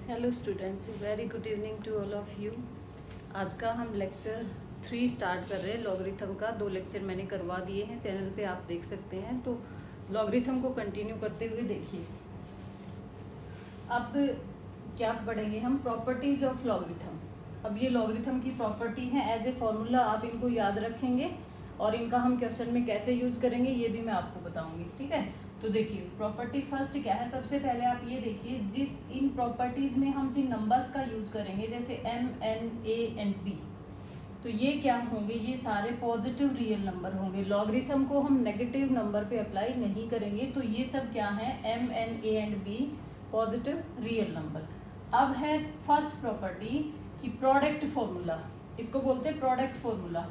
Hello students, very good evening to all of you. आज का हम लेक्चर 3 स्टार्ट कर रहे हैं। लॉगरिथम का 2 लेक्चर मैंने करवा दिए हैं, चैनल पे आप देख सकते हैं। तो लॉगरिथम को कंटिन्यू करते हुए देखिए, अब क्या पढ़ेंगे हम, प्रॉपर्टीज ऑफ लॉगरिथम। अब ये लॉगरिथम की प्रॉपर्टी है, एज ए फॉर्मूला आप इनको याद रखेंगे और इनका हम क्वेश्चन में कैसे यूज करेंगे ये भी मैं आपको बताऊंगी। ठीक है, तो देखिए प्रॉपर्टी फर्स्ट क्या है। सबसे पहले आप ये देखिए, जिस इन प्रॉपर्टीज में हम जिन नंबर्स का यूज करेंगे जैसे m, n, a and b, तो ये क्या होंगे, ये सारे पॉजिटिव रियल नंबर होंगे। लॉगरिथम को हम नेगेटिव नंबर पे अप्लाई नहीं करेंगे। तो ये सब क्या है, m, n, a and b positive real number. अब है फर्स्ट प्रॉपर्टी कि प्रोडक्ट फॉर्मूला, इसको बोलते हैं प्रोडक्ट फॉर्मूला,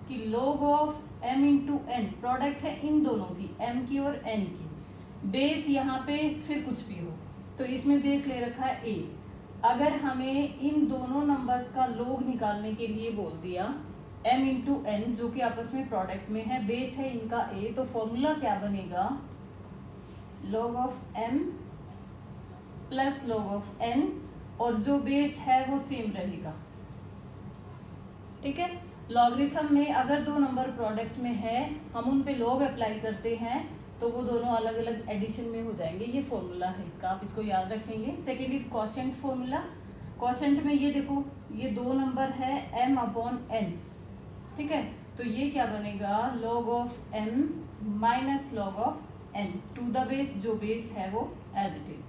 कि log of m into n, product है इन दोनों की, m की और n की। बेस यहाँ पे फिर कुछ भी हो, तो इसमें बेस ले रखा है a। अगर हमें इन दोनों नंबर्स का log निकालने के लिए बोल दिया m इंटू एन, जो कि आपस में प्रोडक्ट में है, बेस है इनका a, तो फॉर्मूला क्या बनेगा, log of m plus log of n, और जो बेस है वो सेम रहेगा। ठीक है, लॉगरिथम में अगर दो नंबर प्रोडक्ट में है, हम उन पे log अप्लाई करते हैं तो वो दोनों अलग अलग एडिशन में हो जाएंगे। ये फॉर्मूला है इसका, आप इसको याद रखेंगे। Second is quotient formula. Quotient में ये देखो, ये दो नंबर है m अपॉन n। ठीक है, तो ये क्या बनेगा, log of m minus log of n to the base, जो बेस है वो एज इट इज।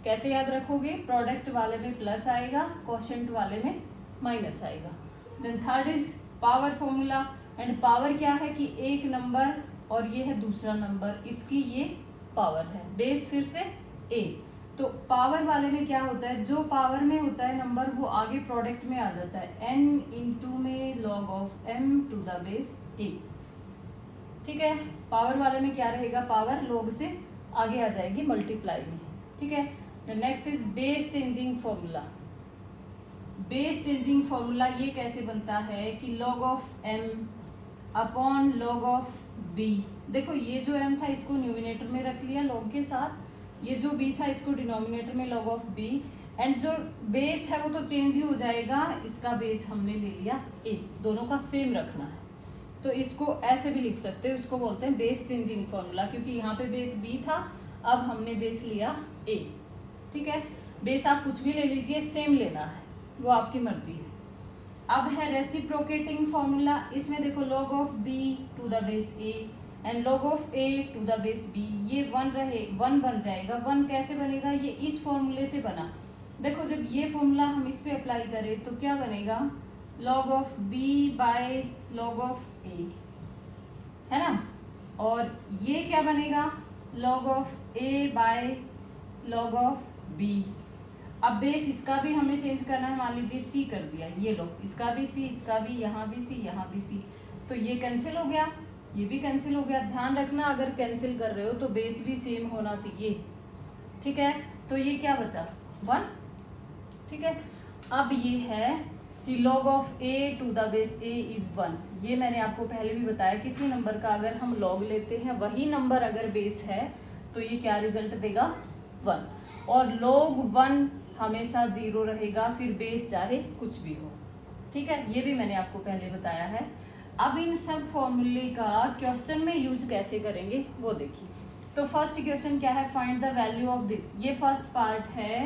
कैसे याद रखोगे, प्रोडक्ट वाले में प्लस आएगा, क्वोशंट वाले में माइनस आएगा। Then third is power formula, and power क्या है कि एक नंबर और ये है दूसरा नंबर, इसकी ये पावर है, बेस फिर से a। तो पावर वाले में क्या होता है, जो पावर में होता है नंबर वो आगे प्रोडक्ट में आ जाता है, n इंटू में log of m to the base a। ठीक है, पावर वाले में क्या रहेगा, पावर log से आगे आ जाएगी मल्टीप्लाई में। ठीक है, next is base changing formula. Base changing formula ये कैसे बनता है कि log of m upon log of b। देखो ये जो m था इसको न्यूमिनेटर में रख लिया log के साथ, ये जो b था इसको डिनोमिनेटर में log ऑफ b, एंड जो बेस है वो तो चेंज ही हो जाएगा, इसका बेस हमने ले लिया a, दोनों का सेम रखना है। तो इसको ऐसे भी लिख सकते हो, इसको बोलते हैं बेस चेंजिंग फॉर्मूला, क्योंकि यहाँ पे बेस b था, अब हमने बेस लिया a। ठीक है, बेस आप कुछ भी ले लीजिए, सेम लेना है, वो आपकी मर्जी है। अब है रेसिप्रोकेटिंग फॉर्मूला। इसमें देखो log of b to the base a and log of a to the base b, ये 1 बन जाएगा। 1 कैसे बनेगा, ये इस फॉर्मूले से बना। देखो जब ये फॉर्मूला हम इस पे अप्लाई करें तो क्या बनेगा, log of b by log of a, है ना, और ये क्या बनेगा, log of a by log of b। अब बेस इसका भी हमें चेंज करना है, मान लीजिए c कर दिया, ये लो, इसका भी c, इसका भी, यहाँ भी c, यहाँ भी c, तो ये कैंसिल हो गया, ये भी कैंसिल हो गया। ध्यान रखना अगर कैंसिल कर रहे हो तो बेस भी सेम होना चाहिए। ठीक है, तो ये क्या बचा, 1। ठीक है, अब ये है कि log of a to the base a is 1। ये मैंने आपको पहले भी बताया, किसी नंबर का अगर हम log लेते हैं, वही नंबर अगर बेस है तो ये क्या रिजल्ट देगा, 1, और log 1 हमेशा 0 रहेगा, फिर बेस चाहे कुछ भी हो। ठीक है, ये भी मैंने आपको पहले बताया है। अब इन सब फॉर्मूले का क्वेश्चन में यूज कैसे करेंगे वो देखिए। तो फर्स्ट क्वेश्चन क्या है, find the value of this. ये फर्स्ट पार्ट है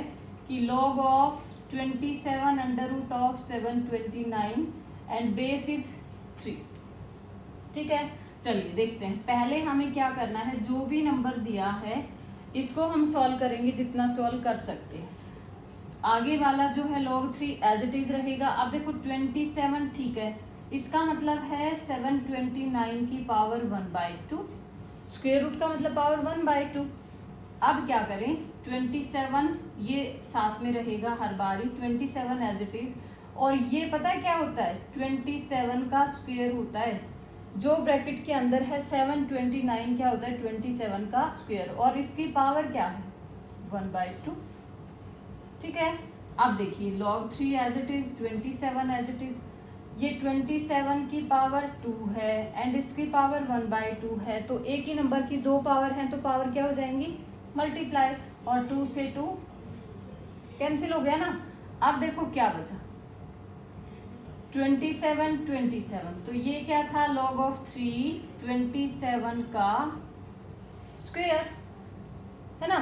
कि log of 27 under root of 729 and base is 3। ठीक है, चलिए देखते हैं। पहले हमें क्या करना है, जो भी नंबर दिया है इसको हम सॉल्व करेंगे जितना सॉल्व कर सकते हैं। आगे वाला जो है log 3 एज इट इज रहेगा। अब देखो 27, ठीक है, इसका मतलब है 729 की पावर 1/2, स्क्वायर रूट का मतलब पावर 1/2। अब क्या करें, 27 ये साथ में रहेगा हर बारी, 27 एज इट इज, और ये पता है क्या होता है, 27 का स्क्वायर होता है, जो ब्रैकेट के अंदर है 729 क्या होता है, 27 का स्क्वायर, और इसकी पावर क्या है, 1/2। ठीक है, अब देखिए log 3 as it is, 27 as it is, ये 27 की पावर 2 है एंड इसकी पावर 1/2 है, तो एक ही नंबर की 2 पावर हैं तो पावर क्या हो जाएंगी, मल्टीप्लाई, और 2 से 2 कैंसिल हो गया ना। अब देखो क्या बचा, 27 27, तो ये क्या था, log of 3 27 का स्क्वायर, है ना।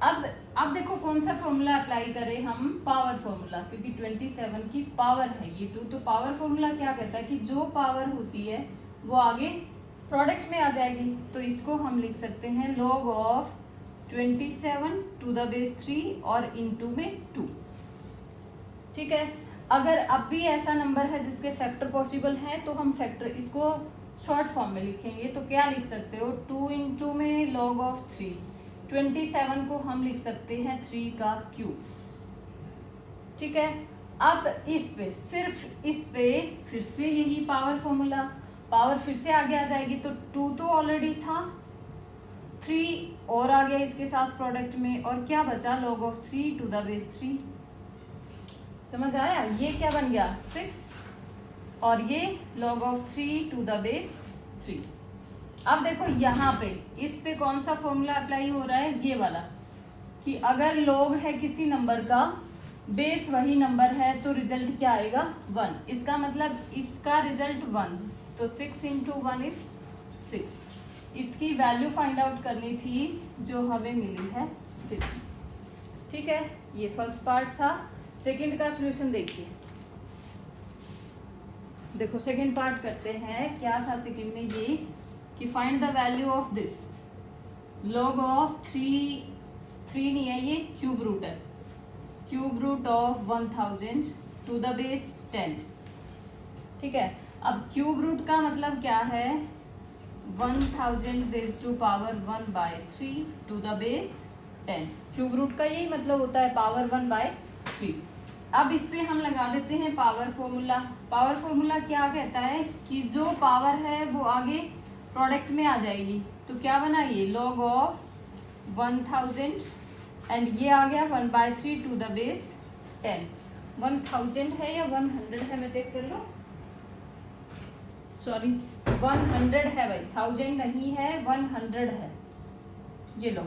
अब देखो कौन सा फॉर्मूला अप्लाई करें हम, पावर फॉर्मूला, क्योंकि 27 की पावर है ये 2, तो पावर फॉर्मूला क्या कहता है कि जो पावर होती है वो आगे प्रोडक्ट में आ जाएगी। तो इसको हम लिख सकते हैं log of 27 to the base 3 और इनटू में 2। ठीक है, अगर अब भी ऐसा नंबर है जिसके फैक्टर पॉसिबल है तो हम फैक्टर इसको शॉर्ट फॉर्म में लिखेंगे। तो क्या लिख सकते हो, 2 इंटू में log ऑफ 3, 27 को हम लिख सकते हैं 3 का क्यूब। ठीक है, अब इस पे, सिर्फ इस पे फिर से यही पावर फॉर्मूला, पावर फिर से आगे आ जाएगी। तो 2 तो ऑलरेडी था, 3 और आ गया इसके साथ प्रोडक्ट में, और क्या बचा, log of 3 to the base 3। समझ आया, ये क्या बन गया 6, और ये log of 3 to the base 3। अब देखो यहाँ पे इस पे कौन सा फॉर्मूला अप्लाई हो रहा है, ये वाला, कि अगर log है किसी नंबर का, बेस वही नंबर है, तो रिजल्ट क्या आएगा 1। इसका मतलब इसका रिजल्ट 1, तो 6 इंटू 1 इज 6। इसकी वैल्यू फाइंड आउट करनी थी जो हमें मिली है 6। ठीक है, ये फर्स्ट पार्ट था। सेकंड का सॉल्यूशन देखिए, देखो सेकंड पार्ट करते हैं। क्या था सेकंड में, ये कि find the value of this, log of 3 नहीं है, ये क्यूब रूट है, cube root of 1000 to the base 10। ठीक है, अब क्यूब रूट का मतलब क्या है, 1000 raise to power 1/3 to the base 10। Cube root का यही मतलब होता है, पावर 1/3। अब इस पे हम लगा देते हैं पावर फॉर्मूला। पावर फॉर्मूला क्या कहता है कि जो पावर है वो आगे प्रोडक्ट में आ जाएगी। तो क्या बना ये, log ऑफ 1000 एंड ये आ गया 1/3 टू द बेस 10। 1000 है या 100 है, मैं चेक कर लो, सॉरी 100 है भाई, 1000 नहीं है, 100 है, ये लो।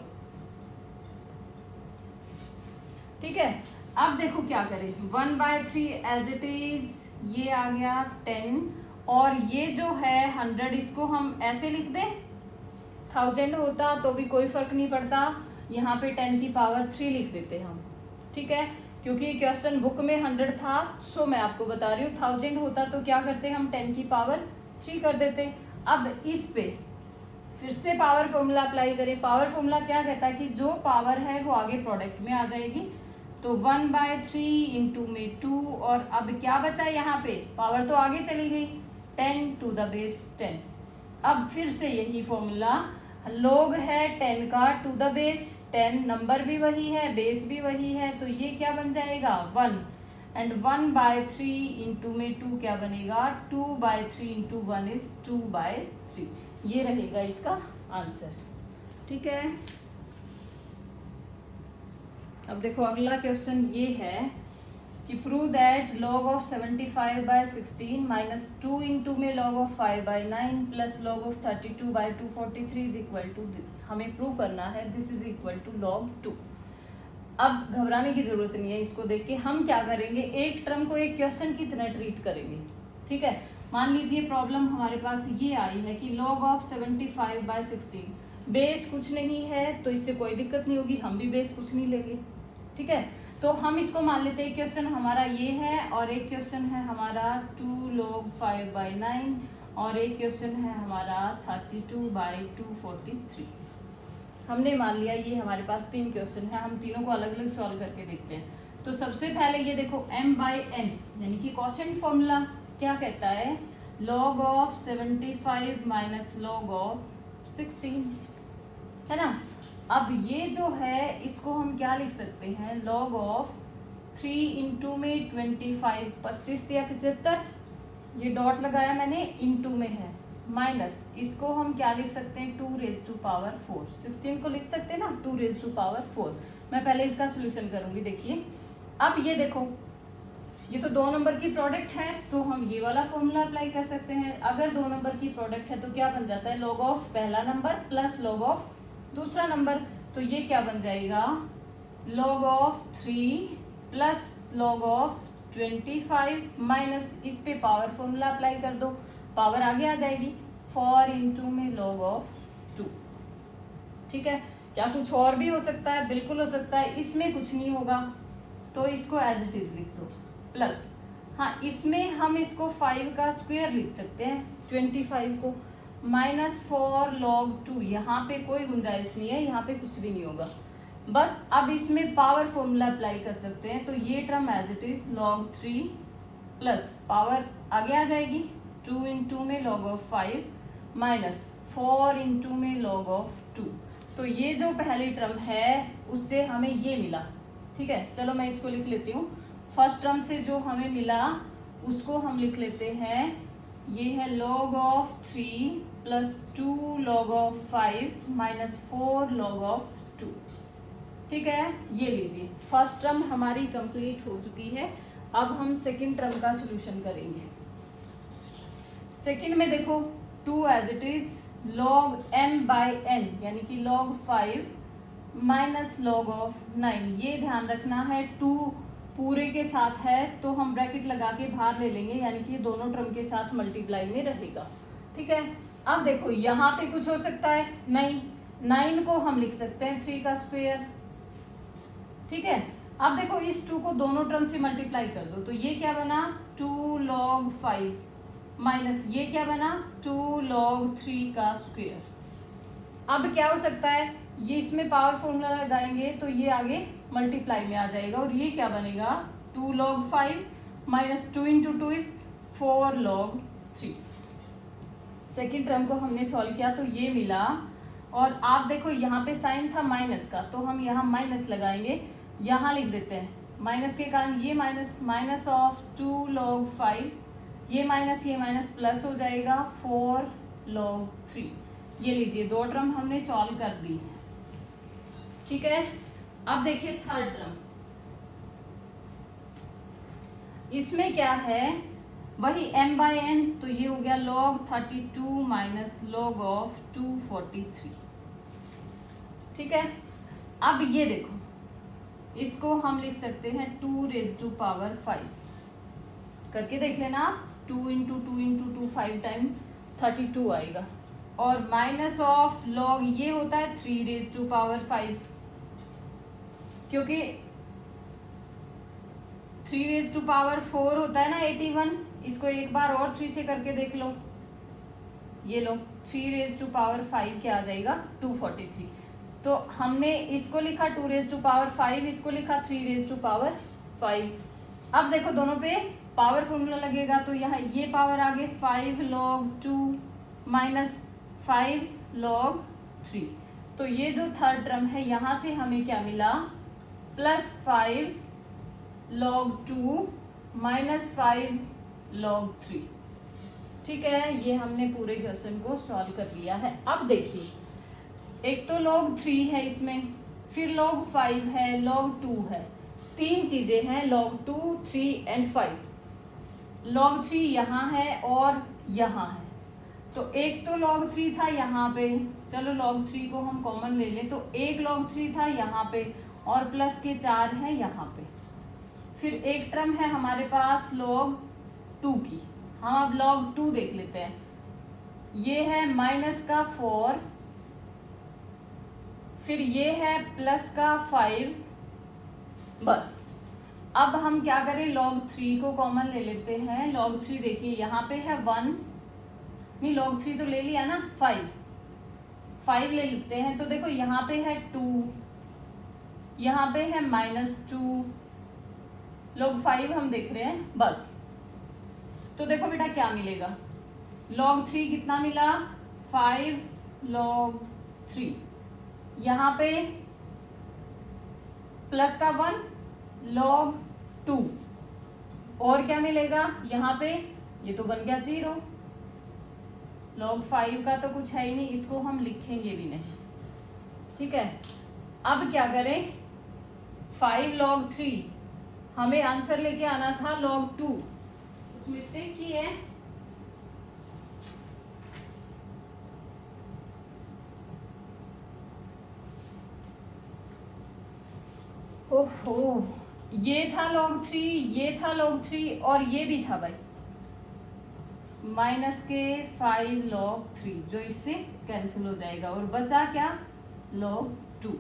ठीक है, अब देखो क्या करें, 1/3 एज इट इज, ये आ गया 10, और ये जो है 100, इसको हम ऐसे लिख दें, 1000 होता तो भी कोई फर्क नहीं पड़ता, यहाँ पे 10 की पावर 3 लिख देते हम। ठीक है, क्योंकि क्वेश्चन बुक में 100 था, सो मैं आपको बता रही हूँ 1000 होता तो क्या करते हम 10 की पावर 3 कर देते। अब इस पे फिर से पावर फॉर्मूला अप्लाई करें। पावर फॉर्मूला क्या कहता है कि जो पावर है वो आगे प्रोडक्ट में आ जाएगी। तो 1/3 इंटू में 2, और अब क्या बचा यहाँ पे, पावर तो आगे चली गई, 10 टू द बेस 10। अब फिर से यही फॉर्मूला, log है 10 का टू द बेस 10, नंबर भी वही है, बेस भी वही है, तो ये क्या बन जाएगा 1, एंड 1/3 इंटू में 2 क्या बनेगा, 2/3 इंटू 1 इज 2/3। ये रहेगा इसका आंसर। ठीक है, अब देखो अगला क्वेश्चन ये है कि prove that log of 75/16 minus 2 into में log of 5/9 plus log of 32/243 is equal to this. हमें प्रूव करना है this is equal to log 2। अब घबराने की जरूरत नहीं है, इसको देख के हम क्या करेंगे, एक टर्म को एक क्वेश्चन की तरह ट्रीट करेंगे। ठीक है, मान लीजिए प्रॉब्लम हमारे पास ये आई है कि log ऑफ 75/16, बेस कुछ नहीं है तो इससे कोई दिक्कत नहीं होगी, हम भी बेस कुछ नहीं लेंगे। ठीक है, तो हम इसको मान लेते हैं क्वेश्चन हमारा ये है, और एक क्वेश्चन है हमारा 2 log 5/9, और एक क्वेश्चन है हमारा 32/243। हमने मान लिया ये हमारे पास 3 क्वेश्चन है, हम तीनों को अलग अलग सॉल्व करके देखते हैं। तो सबसे पहले ये देखो m/n यानी कि क्वोशिएंट फॉर्मूला क्या कहता है, log of 75 minus log of 16, है ना। अब ये जो है इसको हम क्या लिख सकते हैं, log ऑफ 3 इंटू में 25, 25 या 75, ये डॉट लगाया मैंने, इंटू में है, माइनस इसको हम क्या लिख सकते हैं 2 रेज टू पावर 4। 16 को लिख सकते हैं ना 2 रेज टू पावर 4। मैं पहले इसका सोल्यूशन करूंगी। देखिए अब ये देखो, ये तो 2 नंबर की प्रोडक्ट है तो हम ये वाला फॉर्मूला अप्लाई कर सकते हैं। अगर 2 नंबर की प्रोडक्ट है तो क्या बन जाता है, log ऑफ पहला नंबर प्लस log ऑफ दूसरा नंबर। तो ये क्या बन जाएगा, log of 3 plus log of 25 minus इस पे पावर फॉर्मूला अप्लाई कर दो, पावर आगे आ जाएगी 4 इंटू में लॉग ऑफ 2। ठीक है, क्या कुछ और भी हो सकता है? बिल्कुल हो सकता है, इसमें कुछ नहीं होगा तो इसको एज इट इज लिख दो। प्लस हाँ, इसमें हम इसको 5 का स्क्वायर लिख सकते हैं 25 को, माइनस 4 लॉग 2। यहाँ पे कोई गुंजाइश नहीं है, यहाँ पे कुछ भी नहीं होगा। बस अब इसमें पावर फॉर्मूला अप्लाई कर सकते हैं, तो ये term as it is log 3 plus power आगे आ जाएगी 2 इंटू में log ऑफ 5 माइनस 4 इंटू में log ऑफ 2। तो ये जो पहली टर्म है उससे हमें ये मिला। ठीक है, चलो मैं इसको लिख लेती हूँ। फर्स्ट टर्म से जो हमें मिला उसको हम लिख लेते हैं, ये है log of 3 plus 2 log of 5 minus 4 log of 2। ठीक है, ये लीजिए फर्स्ट टर्म हमारी कंप्लीट हो चुकी है। अब हम सेकंड टर्म का सॉल्यूशन करेंगे। सेकंड में देखो 2 as it is log m by n यानी कि log 5 माइनस log ऑफ 9। ये ध्यान रखना है 2 पूरे के साथ है तो हम ब्रैकेट लगा के बाहर ले लेंगे, यानी कि दोनों टर्म के साथ मल्टीप्लाई में रहेगा। ठीक है, अब देखो यहाँ पे कुछ हो सकता है नहीं, 9 को हम लिख सकते हैं 3 का स्क्वायर। ठीक है, अब देखो इस 2 को दोनों टर्म से मल्टीप्लाई कर दो, तो ये क्या बना 2 log 5 माइनस ये क्या बना 2 log 3 का स्क्वायर। अब क्या हो सकता है, ये इसमें पावर फॉर्मूला लगाएंगे तो ये आगे मल्टीप्लाई में आ जाएगा और ये क्या बनेगा 2 log 5 minus 2 into 2 is 4 log 3। Second term को हमने सॉल्व किया तो ये मिला, और आप देखो यहाँ पे साइन था माइनस का तो हम यहाँ माइनस लगाएंगे, यहाँ लिख देते हैं माइनस के कारण ये माइनस, माइनस ऑफ 2 log 5, ये माइनस प्लस हो जाएगा 4 log 3। ये लीजिए दो टर्म हमने सॉल्व कर दी है। ठीक है, अब देखिए थर्ड टर्म, इसमें क्या है वही m बाई n, तो ये हो गया log 32 माइनस log ऑफ 243। ठीक है, अब ये देखो इसको हम लिख सकते हैं 2 रेज टू पावर 5 करके देख लेना आप, 2 इंटू 2 इंटू 2 5 टाइम 32 आएगा, और माइनस ऑफ log ये होता है 3 रेज टू पावर 5, क्योंकि 3 रेज टू पावर 4 होता है ना 81। इसको एक बार और 3 से करके देख लो, ये लो 3 रेज टू पावर 5 क्या आ जाएगा 243। तो हमने इसको लिखा 2 रेज टू पावर 5, इसको लिखा 3 रेज टू पावर 5। अब देखो दोनों पे पावर फॉर्मूला लगेगा तो यहाँ ये पावर आगे 5 log 2 माइनस 5 log 3। तो ये जो थर्ड टर्म है यहाँ से हमें क्या मिला प्लस 5 log 2 माइनस 5 log 3। ठीक है, ये हमने पूरे क्वेश्चन को सॉल्व कर लिया है। अब देखिए एक तो log 3 है इसमें, फिर log 5 है, log 2 है, तीन चीजें हैं log 2, 3 एंड 5। log 3 यहाँ है और यहाँ है, तो एक तो log 3 था यहाँ पे, चलो log 3 को हम कॉमन ले लें, तो एक log 3 था यहाँ पे और प्लस के 4 है यहाँ पे। फिर एक टर्म है हमारे पास log 2 की, हम अब log 2 देख लेते हैं। ये है माइनस का 4, फिर ये है प्लस का 5। बस अब हम क्या करें log 3 को कॉमन ले लेते हैं। log 3 देखिए यहाँ पे है 1, नहीं log 3 तो ले लिया ना, 5 ले लेते हैं, तो देखो यहाँ पे है 2, यहाँ पे है -2, log 5 हम देख रहे हैं बस। तो देखो बेटा क्या मिलेगा, log 3 कितना मिला 5 log 3, यहाँ पे प्लस का 1 log 2, और क्या मिलेगा यहाँ पे, ये तो बन गया 0। log 5 का तो कुछ है ही नहीं, इसको हम लिखेंगे भी नहीं। ठीक है, अब क्या करें 5 log 3, हमें आंसर लेके आना था log 2, कुछ मिस्टेक की है। ओहो, ये था log 3, ये था log 3 और ये भी था भाई माइनस के 5 log 3 जो इससे कैंसिल हो जाएगा और बचा क्या log 2।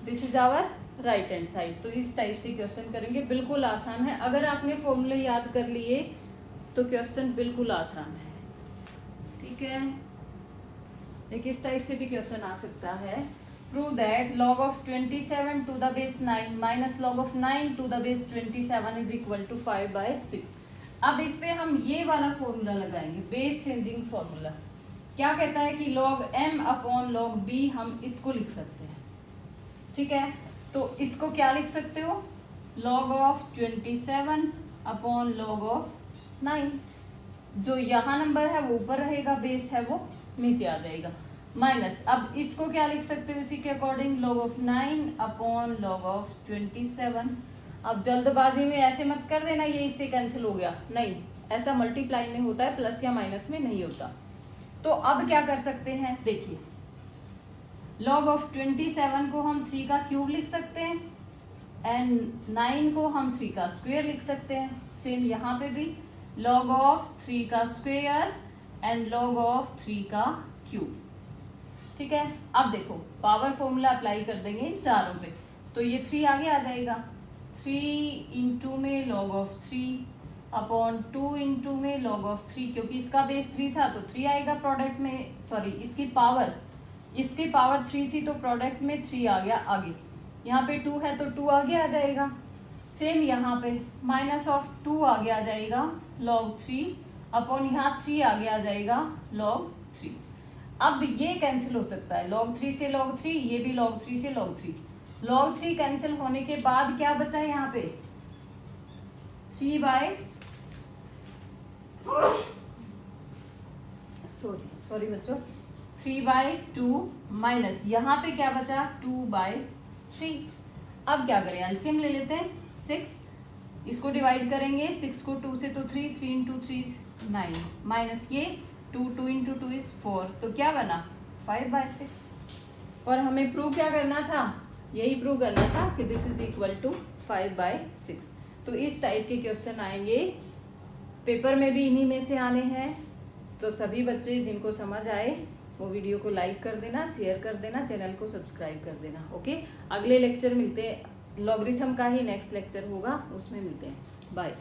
This is our right hand side. तो इस टाइप से क्वेश्चन करेंगे, बिल्कुल आसान है। अगर आपने फॉर्मूले याद कर लिए तो क्वेश्चन बिल्कुल आसान है, ठीक है। एक इस टाइप से भी क्वेश्चन आ सकता है, prove that log of 27 to the base 9 minus log of 9 to the base 27 is equal to 5/6। अब इस पे हम ये वाला फॉर्मूला लगाएंगे, बेस चेंजिंग फॉर्मूला। क्या कहता है कि log m upon log b हम इसको लिख सकते हैं, ठीक है। तो इसको क्या लिख सकते हो, log of 27 upon log of 9। जो यहाँ नंबर है वो ऊपर रहेगा, बेस है वो नीचे आ जाएगा, माइनस अब इसको क्या लिख सकते हो इसी के according, log of 9 upon log of 27। अब जल्दबाजी में ऐसे मत कर देना ये इससे कैंसिल हो गया, नहीं, ऐसा मल्टीप्लाई में होता है, प्लस या माइनस में नहीं होता। तो अब क्या कर सकते हैं, देखिए log of 27 को हम 3 का क्यूब लिख सकते हैं एंड 9 को हम 3 का स्क्वायर लिख सकते हैं। सेम यहाँ पे भी log of 3 का स्क्वायर एंड log of 3 का क्यूब, ठीक है। अब देखो पावर फॉर्मूला अप्लाई कर देंगे इन चारों पे, तो ये 3 आगे आ जाएगा, 3 इंटू में log of 3 अपॉन 2 इंटू में log of 3, क्योंकि इसका बेस 3 था तो 3 आएगा प्रोडक्ट में, सॉरी इसकी पावर 3 थी तो प्रोडक्ट में 3 आ गया आगे, यहाँ पे 2 है तो 2 आगे आ जाएगा। सेम यहाँ पे माइनस ऑफ 2 आगे आ जाएगा log 3 अपॉन यहाँ 3 आगे आ जाएगा log 3। अब ये कैंसिल हो सकता है, log 3 से log 3, ये भी log 3 से log 3। log 3 कैंसिल होने के बाद क्या बचा है यहाँ पे 3 बच्चों 3/2 माइनस यहाँ पे क्या बचा 2/3। अब क्या करें, एलसीएम ले लेते हैं, 6 इसको डिवाइड करेंगे, 6 को 2 से तो 3, 3 इंटू 3 9 माइनस ये 2 इंटू 2 इज 4, तो क्या बना 5/6। और हमें प्रूव क्या करना था, यही प्रूव करना था कि दिस इज इक्वल टू 5/6। तो इस टाइप के क्वेश्चन आएंगे पेपर में भी, इन्हीं में से आने हैं। तो सभी बच्चे जिनको समझ आए वो वीडियो को लाइक कर देना, शेयर कर देना, चैनल को सब्सक्राइब कर देना, ओके। अगले लेक्चर मिलते हैं, लॉगरिथम का ही नेक्स्ट लेक्चर होगा, उसमें मिलते हैं, बाय।